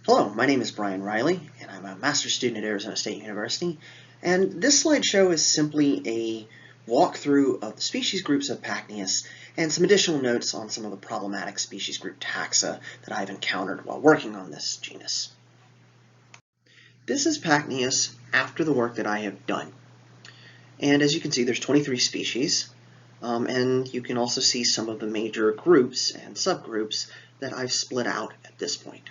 Hello, my name is Brian Reily, and I'm a master's student at Arizona State University, and this slideshow is simply a walkthrough of the species groups of Pachnaeus and some additional notes on some of the problematic species group taxa that I've encountered while working on this genus. This is Pachnaeus after the work that I have done, and as you can see there's 23 species, and you can also see some of the major groups and subgroups that I've split out at this point.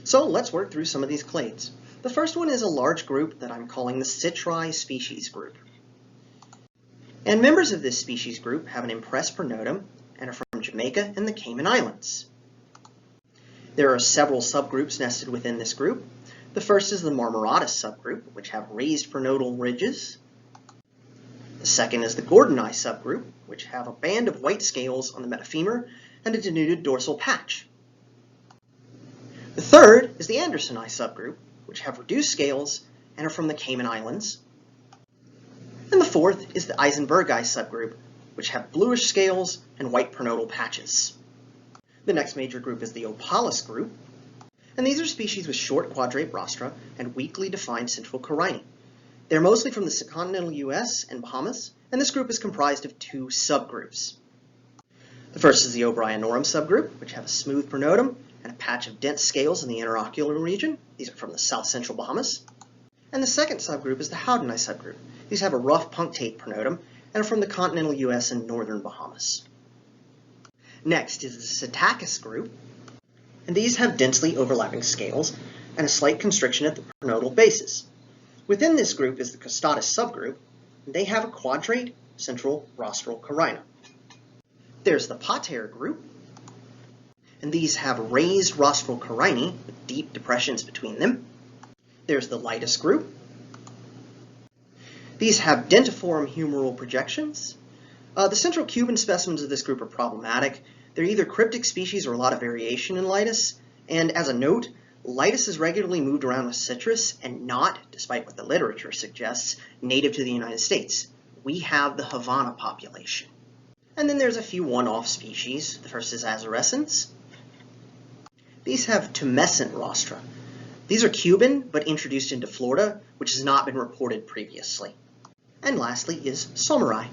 So let's work through some of these clades. The first one is a large group that I'm calling the Citri species group. And members of this species group have an impressed pronotum and are from Jamaica and the Cayman Islands. There are several subgroups nested within this group. The first is the Marmoratus subgroup, which have raised pronotal ridges. The second is the Gordoni subgroup, which have a band of white scales on the metafemur and a denuded dorsal patch. The third is the Andersoni subgroup, which have reduced scales and are from the Cayman Islands. And the fourth is the Eisenbergi subgroup, which have bluish scales and white pronotal patches. The next major group is the Opalus group, and these are species with short quadrate rostra and weakly defined central carinae. They're mostly from the continental US and Bahamas, and this group is comprised of two subgroups. The first is the O'Brienorum subgroup, which have a smooth pronotum and a patch of dense scales in the interocular region. These are from the south central Bahamas. And the second subgroup is the Howdeni subgroup. These have a rough punctate pronotum and are from the continental US and northern Bahamas. Next is the Psittacus group, and these have densely overlapping scales and a slight constriction at the pronotal bases. Within this group is the Costatus subgroup, and they have a quadrate central rostral carina. There's the Pater group, and these have raised rostral carinae with deep depressions between them. There's the Litus group. These have dentiform humeral projections. The central Cuban specimens of this group are problematic. They're either cryptic species or a lot of variation in Litus, and as a note, Litus is regularly moved around with citrus and not, despite what the literature suggests, native to the United States. We have the Havana population. And then there's a few one-off species. The first is Azarescens. These have tumescent rostra. These are Cuban, but introduced into Florida, which has not been reported previously. And lastly is Someri.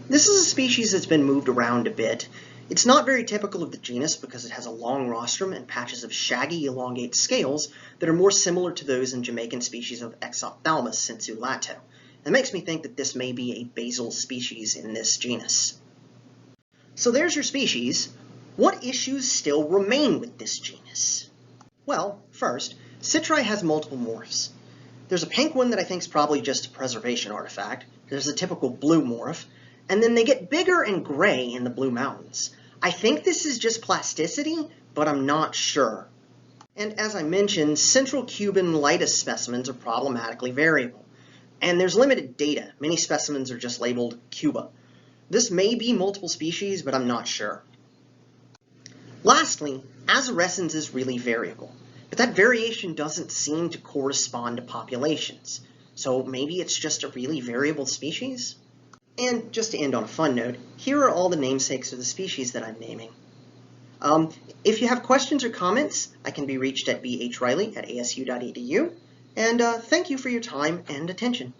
This is a species that's been moved around a bit. It's not very typical of the genus because it has a long rostrum and patches of shaggy, elongate scales that are more similar to those in Jamaican species of Exophthalmus cinculato. It makes me think that this may be a basal species in this genus. So there's your species. What issues still remain with this genus? Well, first, Citri has multiple morphs. There's a pink one that I think is probably just a preservation artifact. There's a typical blue morph, and then they get bigger and gray in the Blue Mountains. I think this is just plasticity, but I'm not sure. And as I mentioned, central Cuban Litus specimens are problematically variable. And there's limited data. Many specimens are just labeled Cuba. This may be multiple species, but I'm not sure. Lastly, Azarescens is really variable, but that variation doesn't seem to correspond to populations. So maybe it's just a really variable species? And just to end on a fun note, here are all the namesakes of the species that I'm naming. If you have questions or comments, I can be reached at bhreily@asu.edu. And thank you for your time and attention.